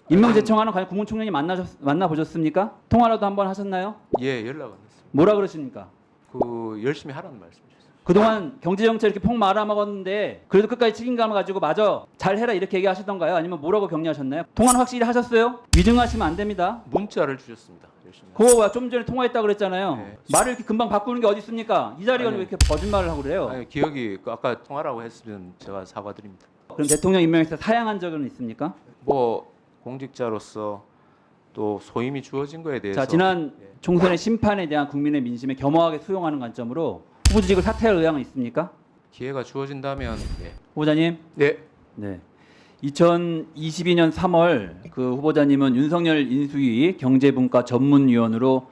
임명 제청하는 과연 국무총리님 만나보셨습니까? 통화라도 한번 하셨나요? 예, 연락 안 했습니다. 뭐라 그러십니까? 열심히 하라는 말씀 주셨어요. 그동안 경제정책 이렇게 폭 말아먹었는데 그래도 끝까지 책임감을 가지고 마저 잘해라 이렇게 얘기하시던가요? 아니면 뭐라고 격려하셨나요? 통화는 확실히 하셨어요? 위증하시면 안 됩니다. 문자를 주셨습니다. 열심히. 그거 좀 전에 통화했다고 그랬잖아요. 네. 말을 이렇게 금방 바꾸는 게 어디 있습니까? 이 자리가 아니, 왜 이렇게 거짓말을 하고 그래요? 아니, 기억이 아까 통화라고 했으면 제가 사과드립니다. 그럼 대통령 임명에서 사양한 적은 있습니까? 뭐 공직자로서 또 소임이 주어진 거에 대해서 자, 지난 총선의 심판에 대한 국민의 민심에 겸허하게 수용하는 관점으로 후보직을 사퇴할 의향은 있습니까? 기회가 주어진다면 예. 후보자님. 네. 네. 2022년 3월 그 후보자님은 윤석열 인수위 경제분과 전문위원으로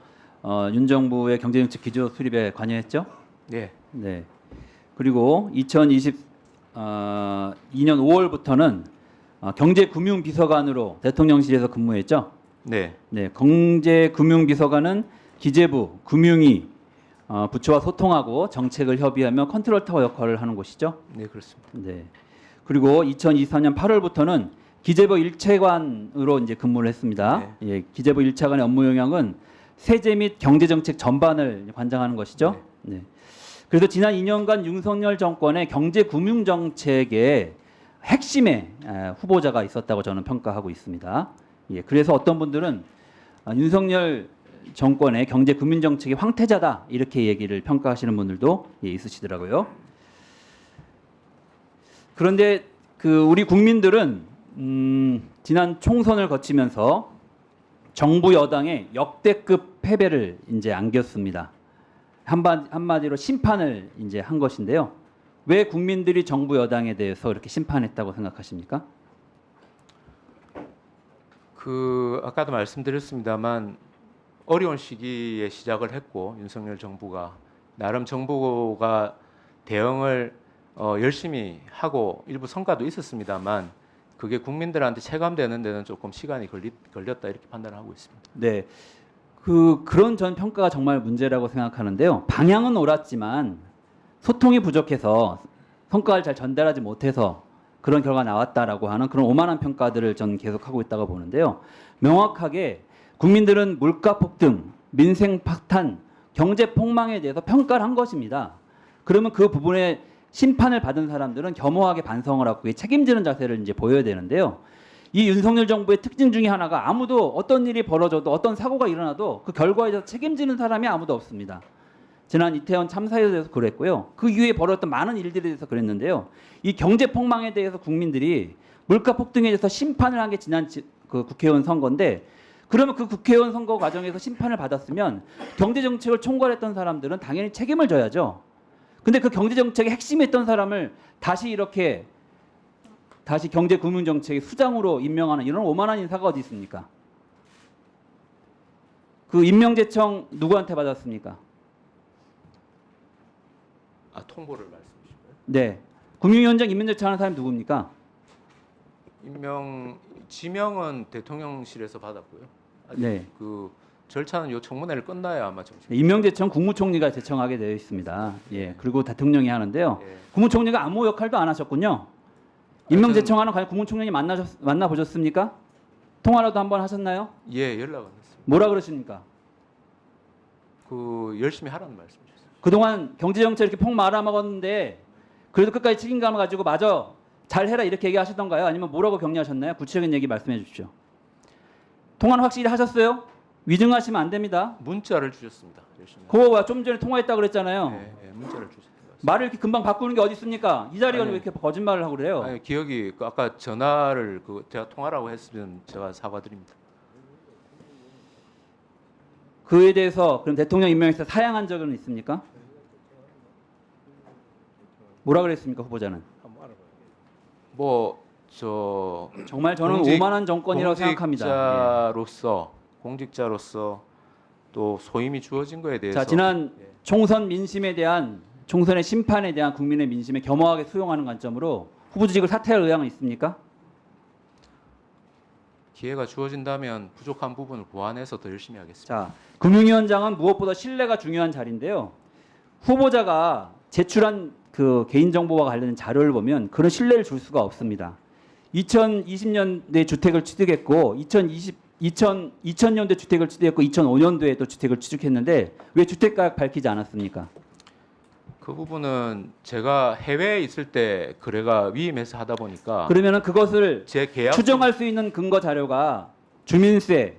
윤 정부의 경제정책 기조 수립에 관여했죠. 네. 네. 그리고 2022년 5월부터는 경제금융비서관으로 대통령실에서 근무했죠. 네. 네. 경제금융비서관은 기재부, 금융위 부처와 소통하고 정책을 협의하며 컨트롤타워 역할을 하는 곳이죠. 네, 그렇습니다. 네. 그리고 2024년 8월부터는 기재부 1차관으로 이제 근무를 했습니다. 네. 예, 기재부 1차관의 업무 영역은 세제 및 경제 정책 전반을 관장하는 것이죠. 네. 그래서 지난 2년간 윤석열 정권의 경제 금융 정책의 핵심의 후보자가 있었다고 저는 평가하고 있습니다. 예, 그래서 어떤 분들은 윤석열 정권의 경제 금융 정책의 황태자다 이렇게 얘기를 평가하시는 분들도 있으시더라고요. 그런데 우리 국민들은 지난 총선을 거치면서 정부 여당의 역대급 패배를 이제 안겼습니다. 한마디로 심판을 이제 한 것인데요. 왜 국민들이 정부 여당에 대해서 이렇게 심판했다고 생각하십니까? 아까도 말씀드렸습니다만 어려운 시기에 시작을 했고 윤석열 정부가 나름 정부가 대응을 열심히 하고 일부 성과도 있었습니다만 그게 국민들한테 체감되는 데는 조금 시간이 걸렸다 이렇게 판단을 하고 있습니다. 네, 그런 전 평가가 정말 문제라고 생각하는데요. 방향은 옳았지만 소통이 부족해서 성과를 잘 전달하지 못해서 그런 결과가 나왔다라고 하는 그런 오만한 평가들을 저는 계속하고 있다고 보는데요. 명확하게 국민들은 물가 폭등, 민생 파탄, 경제 폭망에 대해서 평가를 한 것입니다. 그러면 그 부분에 심판을 받은 사람들은 겸허하게 반성을 하고 책임지는 자세를 이제 보여야 되는데요. 이 윤석열 정부의 특징 중에 하나가 아무도 어떤 일이 벌어져도 어떤 사고가 일어나도 그 결과에 대해서 책임지는 사람이 아무도 없습니다. 지난 이태원 참사에 대해서 그랬고요. 그 이후에 벌어졌던 많은 일들에 대해서 그랬는데요. 이 경제 폭망에 대해서 국민들이 물가 폭등에 대해서 심판을 한 게 지난 그 국회의원 선거인데 그러면 그 국회의원 선거 과정에서 심판을 받았으면 경제 정책을 총괄했던 사람들은 당연히 책임을 져야죠. 근데 그 경제 정책의 핵심에 있던 사람을 다시 경제 금융 정책의 수장으로 임명하는 이런 오만한 인사가 어디 있습니까? 그 임명 제청 누구한테 받았습니까? 통보를 말씀하신 거예요? 네. 금융위원장 임명 제청하는 사람이 누굽니까? 지명은 대통령실에서 받았고요. 아직 네. 절차는 요 청문회를 끝나야 아마 정식. 임명 제청 국무총리가 제청하게 되어 있습니다. 예. 그리고 대통령이 하는데요. 예. 국무총리가 아무 역할도 안 하셨군요. 임명 제청하는 과연 국무총리님 만나보셨습니까? 통화라도 한번 하셨나요? 예, 연락 안 했습니다. 뭐라 그러십니까? 열심히 하라는 말씀 주셨어요. 그동안 경제정책 이렇게 폭 말아먹었는데 그래도 끝까지 책임감을 가지고 마저 잘해라 이렇게 얘기하시던가요? 아니면 뭐라고 격려하셨나요? 구체적인 얘기 말씀해 주십시오. 통화는 확실히 하셨어요? 위증하시면 안 됩니다. 문자를 주셨습니다. 열심히. 그거 좀 전에 통화했다고 그랬잖아요. 예, 문자를 주셨습니다. 말을 이렇게 금방 바꾸는 게 어디 있습니까? 이 자리가 아니, 왜 이렇게 거짓말을 하고 그래요? 아니, 기억이 아까 전화를 제가 통화라고 했으면 제가 사과드립니다. 그에 대해서 그럼 대통령 임명에서 사양한 적은 있습니까? 뭐라 그랬습니까, 후보자는? 정말 저는 오만한 정권이라고 생각합니다. 공직자로서 또 소임이 주어진 거에 대해서 자, 지난 총선 민심에 대한 총선의 심판에 대한 국민의 민심에 겸허하게 수용하는 관점으로 후보직을 사퇴할 의향은 있습니까? 기회가 주어진다면 부족한 부분을 보완해서 더 열심히 하겠습니다. 자, 금융위원장은 무엇보다 신뢰가 중요한 자리인데요. 후보자가 제출한 그 개인정보와 관련된 자료를 보면 그런 신뢰를 줄 수가 없습니다. 2020년대 주택을 취득했고 2000년대 주택을 취득했고 2005년도에 또 주택을 취득했는데 왜 주택가격 밝히지 않았습니까? 그 부분은 제가 해외에 있을 때 거래가 위임해서 하다 보니까 그러면은 그것을 제 계약 추정할 수 있는 근거 자료가 주민세,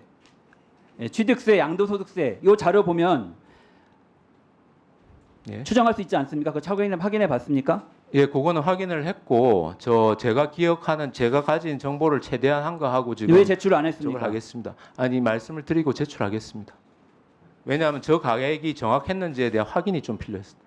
취득세, 양도소득세 이 자료 보면 예. 추정할 수 있지 않습니까? 그 확인해 봤습니까? 예, 그거는 확인을 했고 제가 기억하는 제가 가진 정보를 최대한 한 거 하고 지금 왜 제출을 안 저걸 했습니까? 하겠습니다. 아니 말씀을 드리고 제출하겠습니다. 왜냐하면 저 가액이 정확했는지에 대한 확인이 좀 필요했습니다.